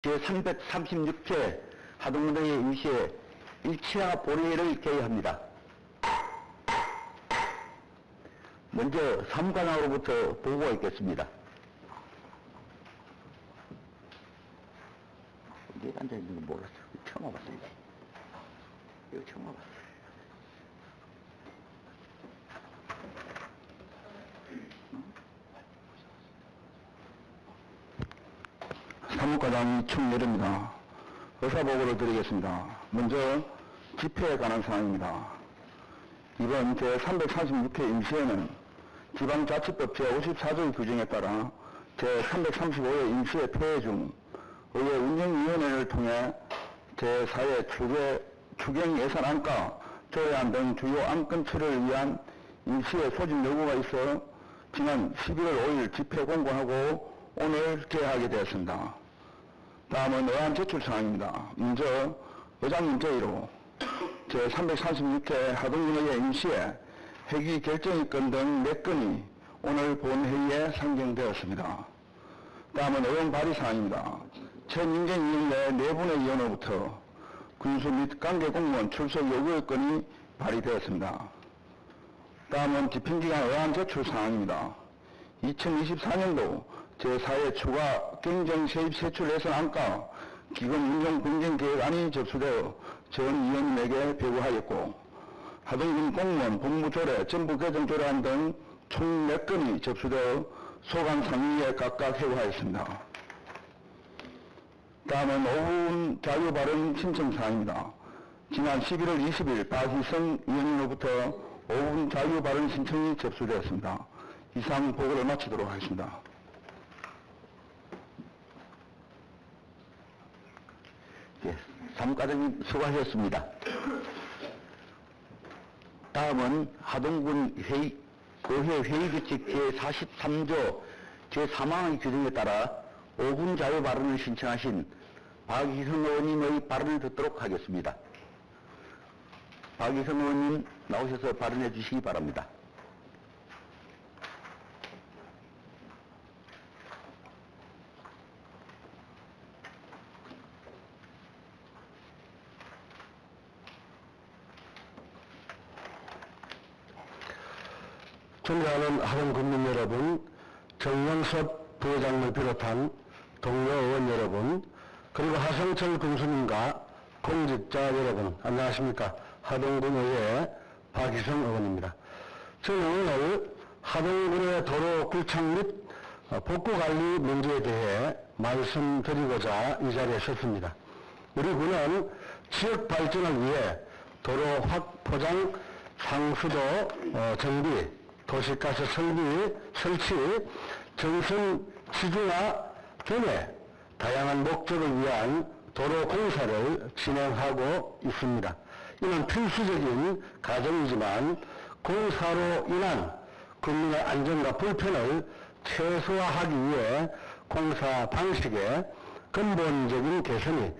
제336회 하동군의 임시회 1차 본회의를 개의합니다. 먼저 사무관으로부터 보고가 있겠습니다. 내가 앉아있는 건 몰랐어. 처음 와봤습니다. 이거 처음 와봤어요. 사무과장 이충렬입니다. 의사보고를 드리겠습니다. 먼저 집회에 관한 사항입니다. 이번 제336회 임시회는 지방자치법 제54조의 규정에 따라 제335회 임시회 폐회 중 의회 운영위원회를 통해 제4회 추경 예산 안과 조례안 등 주요 안건 처리를 위한 임시회 소집 요구가 있어 지난 11월 5일 집회 공고하고 오늘 개회하게 되었습니다. 다음은 의안 제출 사항입니다. 먼저 의장님 제의로 제336회 하동군의회 임시회 회기 결정의건 등 4건이 오늘 본회의에 상정되었습니다. 다음은 의원 발의 사항입니다. 최민경 의원 내 4분의 위원으로부터 군수 및 관계공무원 출석 요구 건이 발의되었습니다. 다음은 집행기간 의안 제출 사항입니다. 2024년도 제4회 추가 경정세입 세출 예산 안과 기금 운용 변경 계획안이 접수되어 전 위원님에게 배부하였고 하동군 공무원 법무조례 전부 개정 조례안 등 총 4건이 접수되어 소관 상위에 각각 회부하였습니다. 다음은 5분 자유 발언 신청 사항입니다. 지난 11월 20일 박희성 위원님으로부터 5분 자유 발언 신청이 접수되었습니다. 이상 보고를 마치도록 하겠습니다. 예, 사무과장님 수고하셨습니다. 다음은 하동군 의회 회의규칙 제43조 제3항의 규정에 따라 5분 자유 발언을 신청하신 박희성 의원님의 발언을 듣도록 하겠습니다. 박희성 의원님 나오셔서 발언해 주시기 바랍니다. 존경하는 하동군민 여러분, 정영섭 부회장을 비롯한 동료 의원 여러분, 그리고 하성철 군수님과 공직자 여러분, 안녕하십니까. 하동군의회 박희성 의원입니다. 저는 오늘 하동군의 도로 굴착 및 복구관리 문제에 대해 말씀드리고자 이 자리에 섰습니다. 우리 군은 지역 발전을 위해 도로 확포장, 상수도 정비, 도시가스 설치, 정선 지중화 등의 다양한 목적을 위한 도로 공사를 진행하고 있습니다. 이는 필수적인 과정이지만 공사로 인한 국민의 안전과 불편을 최소화하기 위해 공사 방식의 근본적인 개선이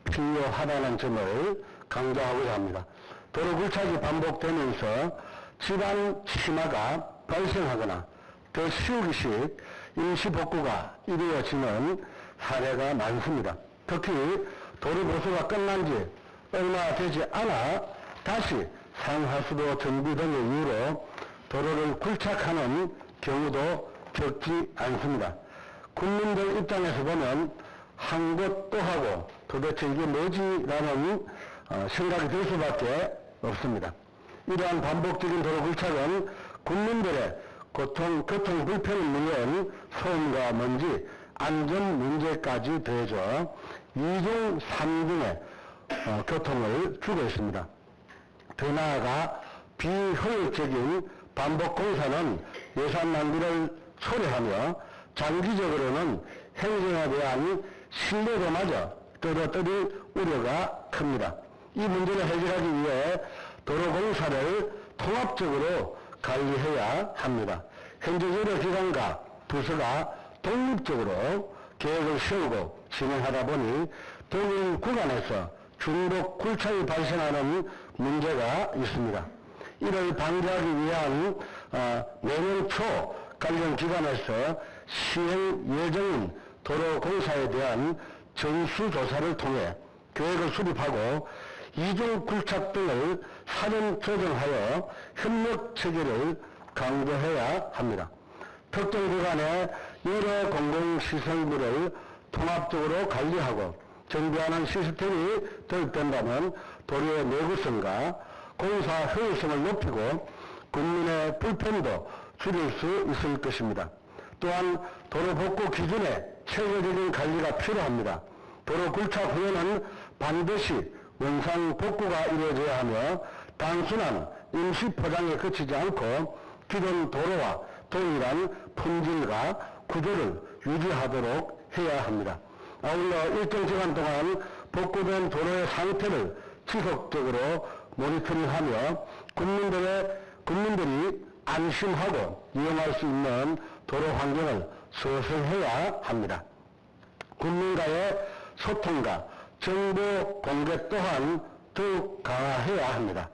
필요하다는 점을 강조하고자 합니다. 도로 굴착이 반복되면서 집안 심화가 발생하거나 더 쉬우기식 임시복구가 이루어지는 사례가 많습니다. 특히 도로 보수가 끝난 지 얼마 되지 않아 다시 상하수도 정비 등의 이유로 도로를 굴착하는 경우도 적지 않습니다. 국민들 입장에서 보면 한 것 또 하고 도대체 이게 뭐지라는 생각이 들 수밖에 없습니다. 이러한 반복적인 도로 굴착은 국민들의 교통 불편을 물론 소음과 먼지, 안전 문제까지 더해져 2중 3중의 교통을 주고 있습니다. 더 나아가 비효율적인 반복 공사는 예산 낭비를 초래하며 장기적으로는 행정에 대한 신뢰도마저 떨어뜨릴 우려가 큽니다. 이 문제를 해결하기 위해 도로 공사를 통합적으로 관리해야 합니다. 현재 여러 기관과 부서가 독립적으로 계획을 세우고 진행하다 보니 동일 구간에서 중복 굴착이 발생하는 문제가 있습니다. 이를 방지하기 위한 내년 초 관련 기관에서 시행 예정인 도로 공사에 대한 전수조사를 통해 계획을 수립하고 이중 굴착 등을 사전 조정하여 협력 체계를 강조해야 합니다. 특정 구간에 여러 공공시설물을 통합적으로 관리하고 정비하는 시스템이 도입된다면 도로의 내구성과 공사 효율성을 높이고 국민의 불편도 줄일 수 있을 것입니다. 또한 도로 복구 기준에 체계적인 관리가 필요합니다. 도로 굴착 후에는 반드시 원상 복구가 이루어져야 하며 단순한 임시 포장에 그치지 않고 기존 도로와 동일한 품질과 구조를 유지하도록 해야 합니다. 아울러 일정 시간 동안 복구된 도로의 상태를 지속적으로 모니터링하며 국민들이 안심하고 이용할 수 있는 도로 환경을 조성해야 합니다. 국민과의 소통과 정보 공개 또한 더욱 강화해야 합니다.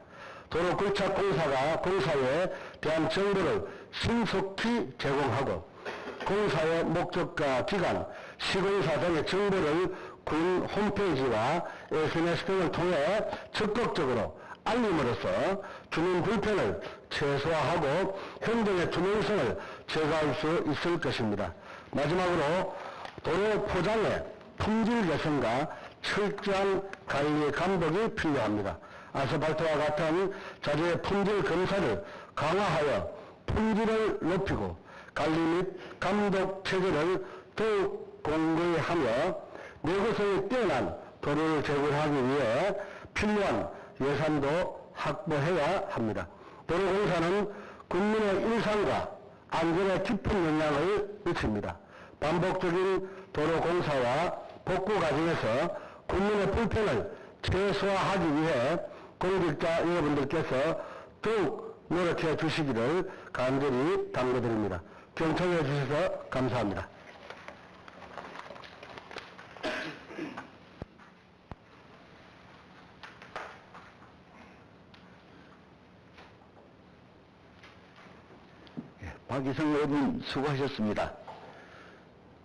도로 굴착 공사에 대한 정보를 신속히 제공하고 공사의 목적과 기간, 시공사 등의 정보를 군 홈페이지와 SNS 등을 통해 적극적으로 알림으로써 주민 불편을 최소화하고 행정의 투명성을 제거할 수 있을 것입니다. 마지막으로 도로 포장의 품질 개선과 철저한 관리 감독이 필요합니다. 아스팔트와 같은 자재의 품질 검사를 강화하여 품질을 높이고 관리 및 감독 체계를 더욱 공고히 하며 내구성이 뛰어난 도로를 제공하기 위해 필요한 예산도 확보해야 합니다. 도로공사는 국민의 일상과 안전에 깊은 영향을 미칩니다. 반복적인 도로공사와 복구 과정에서 국민의 불편을 최소화하기 위해 공직자 여러분들께서 더욱 노력해 주시기를 간절히 당부드립니다. 경청해 주셔서 감사합니다. 박이성 의원님 수고하셨습니다.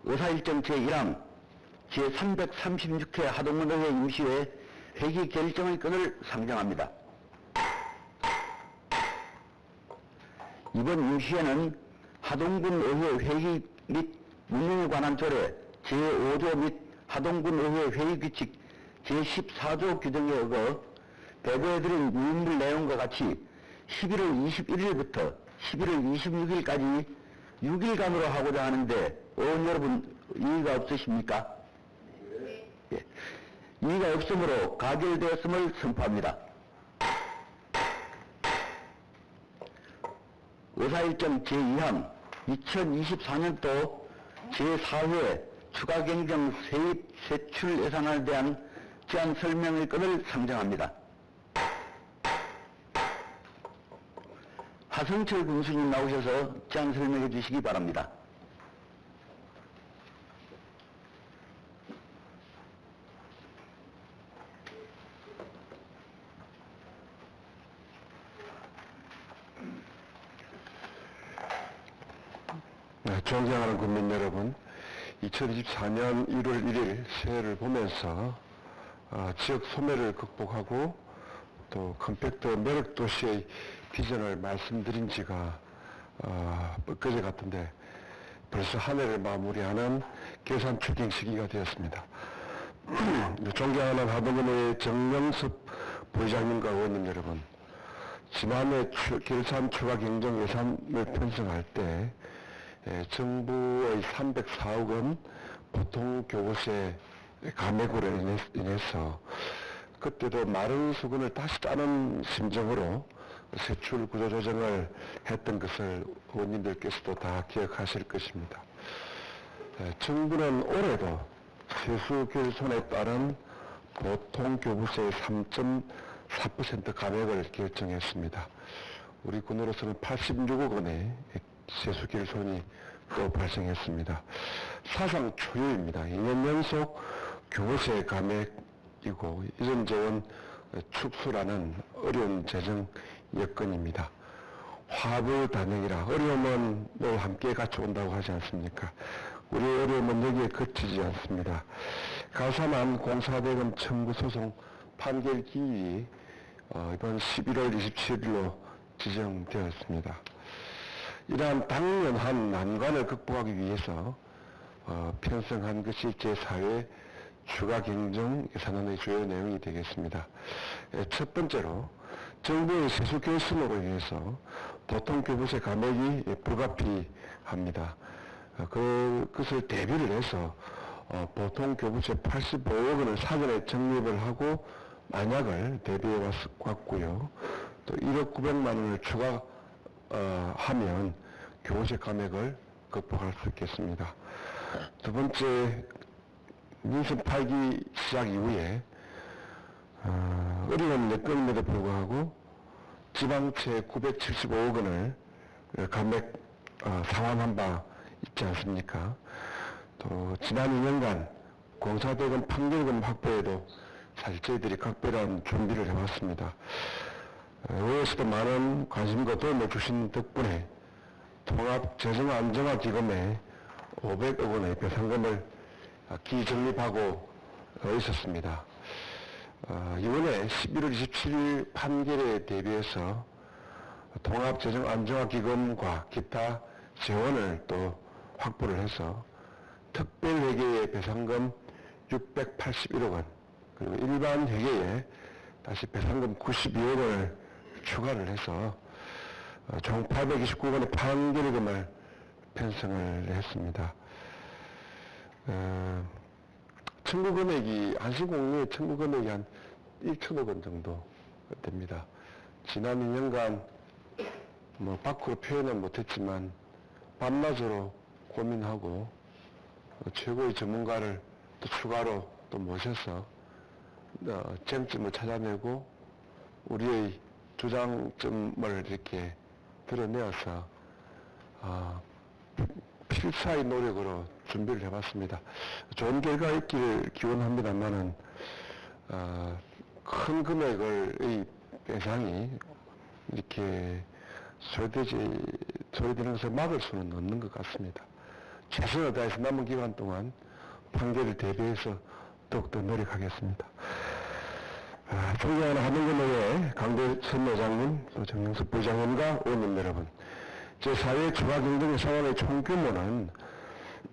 의사일정 제1항 제336회 하동군의회 임시회 회기 결정의 건을 상정합니다. 이번 임시회는 하동군의회 회기 및 운영에 관한 조례 제5조 및 하동군의회 회의규칙 제14조 규정에 어거 배부해드린 유인물 내용과 같이 11월 21일부터 11월 26일까지 6일간으로 하고자 하는데 의원 여러분 이의가 없으십니까? 예. 이의가 없으므로 가결되었음을 선포합니다. 의사일정 제2항 2024년도 제4회 추가경정 세입 세출 예산안에 대한 제안 설명의 건을 상정합니다. 하성철 군수님 나오셔서 제안 설명해 주시기 바랍니다. 존경하는 국민 여러분, 2024년 1월 1일 새해를 보면서 지역 소멸을 극복하고 또 컴팩트 매력도시의 비전을 말씀드린 지가 엊그제 같은데 벌써 한 해를 마무리하는 계산 추경 시기가 되었습니다. 존경하는 하동군의 정명섭 부의장님과 의원님 여러분, 지난해 결산 추가 경정 예산을 편성할 때 정부의 304억 원 보통교부세 감액으로 인해서 그때도 마른 수건을 다시 짜는 심정으로 세출 구조 조정을 했던 것을 의원님들께서도 다 기억하실 것입니다. 정부는 올해도 세수 결손에 따른 보통교부세의 3.4% 감액을 결정했습니다. 우리 군으로서는 86억 원의 세수 결손이 또 발생했습니다. 사상 초유입니다. 2년 연속 교부세 감액이고 이전재원 축소라는 어려운 재정 여건입니다. 화불단행이라 어려움은 늘 함께 같이 온다고 하지 않습니까? 우리 어려움은 여기에 그치지 않습니다. 가산한 공사대금 청구 소송 판결 기일이 이번 11월 27일로 지정되었습니다. 이러한 당면한 난관을 극복하기 위해서 편성한 것이 제4회 추가 경정 예산안의 주요 내용이 되겠습니다. 첫 번째로 정부의 세수 결심으로 인해서 보통교부세 감액이 불가피합니다. 그것을 대비를 해서 보통교부세 85억 원을 사전에 적립을 하고 만약을 대비해 왔고요. 또 1억 900만 원을 추가하면 교부세 감액을 극복할 수 있겠습니다. 두 번째, 민선 8기 시작 이후에 어려운 여건임에도 불구하고 지방채 975억 원을 감액 상환한 바 있지 않습니까? 또 지난 2년간 공사대금 판결금 확보에도 사실 저희들이 각별한 준비를 해왔습니다. 의회에서도 많은 관심과 도움을 주신 덕분에 통합재정안정화기금에 500억 원의 배상금을 기적립하고 있었습니다. 이번에 11월 27일 판결에 대비해서 통합재정안정화기금과 기타 재원을 또 확보를 해서 특별회계의 배상금 681억 원, 그리고 일반 회계에 다시 배상금 92억 원을 추가를 해서 총 829건의 판결금을 편성을 했습니다. 청구 금액이, 한신공무의 청구 금액이 한 1천억 원 정도 됩니다. 지난 2년간 밖으로 표현은 못했지만 밤낮으로 고민하고 최고의 전문가를 또 추가로 또 모셔서 쟁점을 찾아내고 우리의 주장점을 이렇게 드러내어서 필사의 노력으로 준비를 해봤습니다. 좋은 결과 있기를 기원합니다만은 큰 금액의 배상이 이렇게 소요되는 것을 막을 수는 없는 것 같습니다. 최선을 다해서 남은 기간 동안 판결을 대비해서 더욱더 노력하겠습니다. 존경하는 하동근의회 강대선 회장님, 또 정영석 부장님과 의원님 여러분, 제4회 추가 경정 예산안의 총 규모는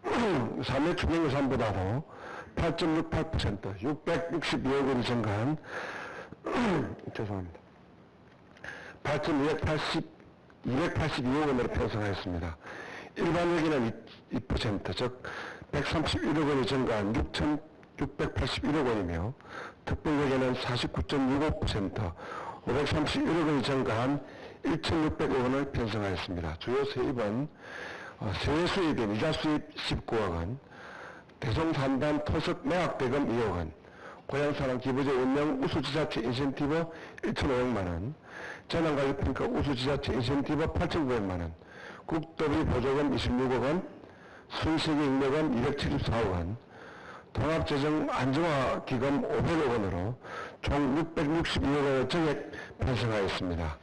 3회 추경 예산보다도 8.68% 662억 원이 증가한 죄송합니다. 8,282억 원으로 편성하였습니다. 일반 회계는 2%, 즉 131억 원이 증가한 6,681억 원이며 특별회계는 49.65%, 531억 원이 증가한 1,600억 원을 편성하였습니다. 주요 세입은 세수입인 이자 수입 19억 원, 대송산단 토석 매각대금 2억 원, 고향사랑 기부제 운영 우수지자체 인센티브 1,500만 원, 재난관리평가 우수지자체 인센티브 8,900만 원, 국도비 보조금 26억 원, 순세계 인력금 274억 원, 통합재정안정화기금 500억 원으로 총 662억 원을 정액 편성하였습니다.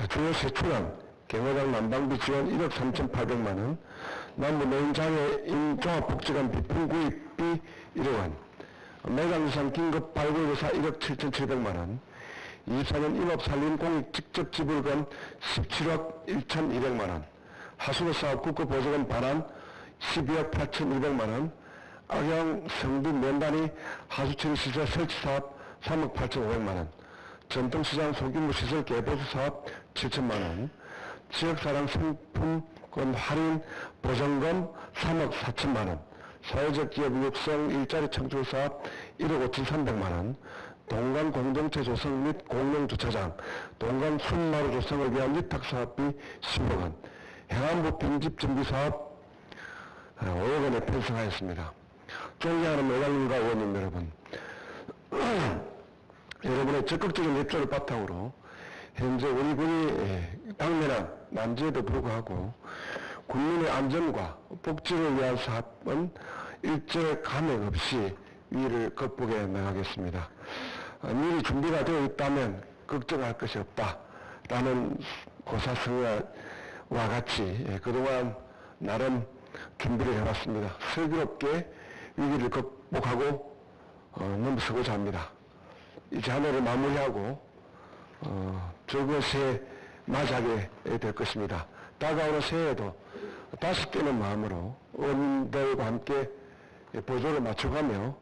주요 세출은 경호당 난방비 지원 1억 3,800만 원, 남부노인장애인 종합복지관 비품 구입비 1억 원, 매장유산 긴급 발굴조사 1억 7,700만 원, 24년 임업살림공익 직접 지불금 17억 1,200만 원, 하수도사업 국고보조금 반환 12억 8,200만 원, 악양 성비 면단위 하수처리시설 설치사업 3억 8,500만 원, 전통시장 소규모 시설 개보수 사업 7천만 원, 지역사랑 상품권 할인 보전금 3억 4천만 원, 사회적 기업 육성 일자리 창출 사업 1억 5,300만 원, 동강 공동체 조성 및 공영 주차장, 동강 순마루 조성을 위한 위탁 사업비 10억 원, 행안부 빈집 정비 사업 5억 원에 편성하였습니다. 존경하는 회장님과 의원님 여러분, 여러분의 적극적인 협조를 바탕으로 현재 우리 군이 당면한 난제에도 불구하고 국민의 안전과 복지를 위한 사업은 일제 감액 없이 위를 극복해 나가겠습니다. 미리 준비가 되어 있다면 걱정할 것이 없다라는 고사성어와 같이 그동안 나름 준비를 해왔습니다. 슬기롭게 위기를 극복하고 넘어서고자 합니다. 이제 한 해를 마무리하고 즐거운 새해 맞이하게 될 것입니다. 다가오는 새해에도 다시 뛰는 마음으로 의원들과 함께 보조를 맞춰가며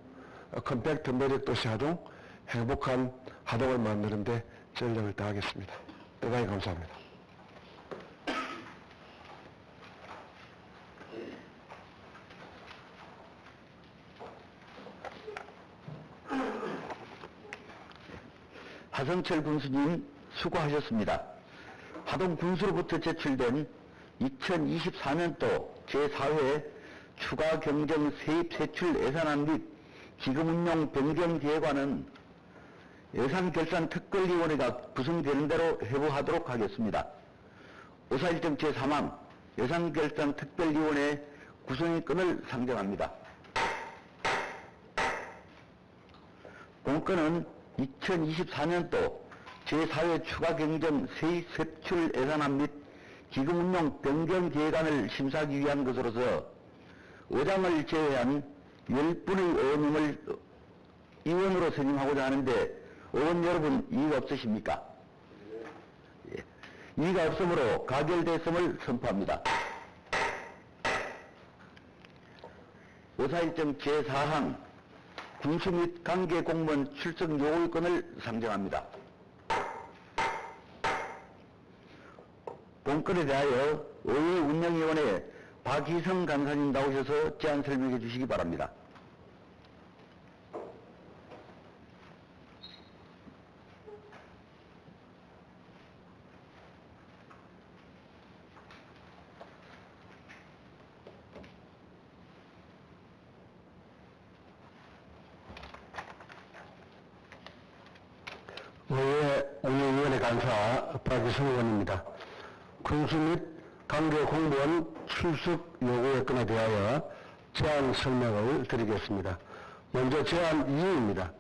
컴팩트 매력도시 하동 행복한 하동을 만드는 데 전력을 다하겠습니다. 대단히 감사합니다. 하성철 군수님 수고하셨습니다. 하동 군수로부터 제출된 2024년도 제4회 추가 경정 세입 세출 예산안 및 기금 운용 변경 계획안은 예산결산특별위원회가 구성되는 대로 회부하도록 하겠습니다. 541정 제3항 예산결산특별위원회 구성인권을 상정합니다. 본건은 2024년도 제4회 추가 경정 세입 세출 예산안 및 기금 운용 변경 계획안을 심사하기 위한 것으로서 의장을 제외한 10분의 의원님을 의원으로 선임하고자 하는데 의원 여러분 이의가 없으십니까? 예. 이의가 없으므로 가결됐음을 선포합니다. 541정 제4항 군수 및 관계 공무원 출석 요구권을 상정합니다. 본건에 대하여 의회 운영위원회 박희성 간사님 나오셔서 제안 설명해 주시기 바랍니다. 의회 운영위원회 간사 박희성 의원입니다. 군수 및 관계 공무원 출석 요구 여건에 대하여 제안 설명을 드리겠습니다. 먼저 제안 2입니다.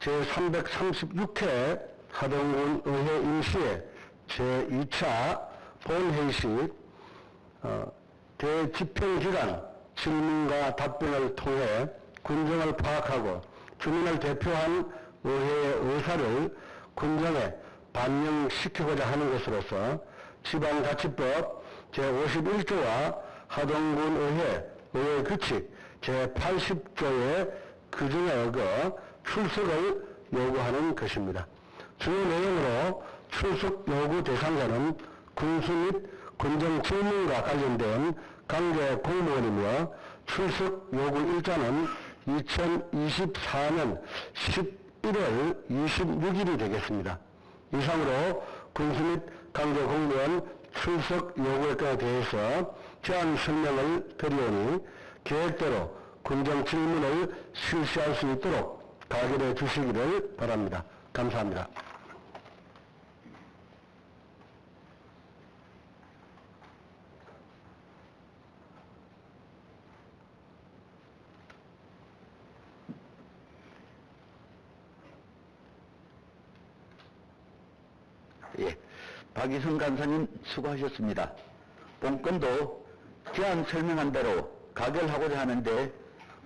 제336회 하동군 의회 임시회 제2차 본회의식 대집행기간 질문과 답변을 통해 군정을 파악하고 주민을 대표한 의회의 의사를 군정에 반영시키고자 하는 것으로서 지방자치법 제51조와 하동군 의회 규칙 제80조의 규정에 어겨 출석을 요구하는 것입니다. 주요 내용으로 출석 요구 대상자는 군수 및 군정 질문과 관련된 관계 공무원이며 출석 요구 일자는 2024년 11월 26일이 되겠습니다. 이상으로 군수 및 관계 공무원 출석 요구에 대해서 제안 설명을 드리오니 계획대로 군정 질문을 실시할 수 있도록 가결해 주시기를 바랍니다. 감사합니다. 예, 박희성 간사님 수고하셨습니다. 본건도 제안 설명한 대로 가결하고자 하는데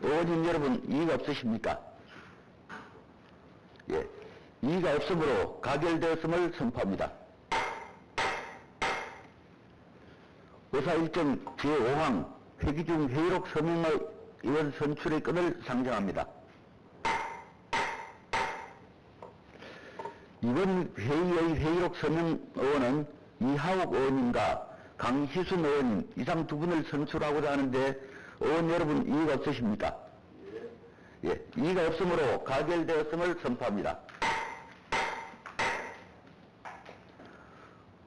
의원님 여러분 이의가 없으십니까? 예, 이의가 없으므로 가결되었음을 선포합니다. 의사일정 제5항 회기 중 회의록 서명의 의원 선출의 건을 상정합니다. 이번 회의의 회의록 서명 의원은 이하욱 의원님과 강희순 의원님 이상 두 분을 선출하고자 하는데 의원 여러분 이의가 없으십니까? 예, 이의가 없으므로 가결되었음을 선포합니다.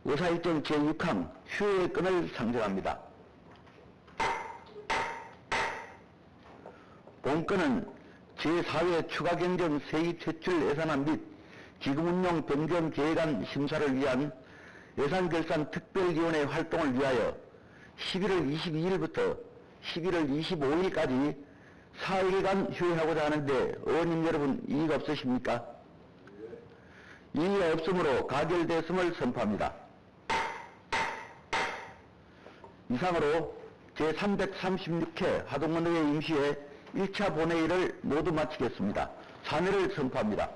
의사일정 제6항 휴회의 건을 상정합니다. 본건은 제4회 추가경정 세입 세출 예산안 및 기금운용 변경 계획안 심사를 위한 예산결산 특별위원회 활동을 위하여 11월 22일부터 11월 25일까지 4일간 휴회하고자 하는데 의원님 여러분 이의가 없으십니까? 이의가 없으므로 가결됐음을 선포합니다. 이상으로 제336회 하동문의회 임시회 1차 본회의를 모두 마치겠습니다. 찬회를 선포합니다.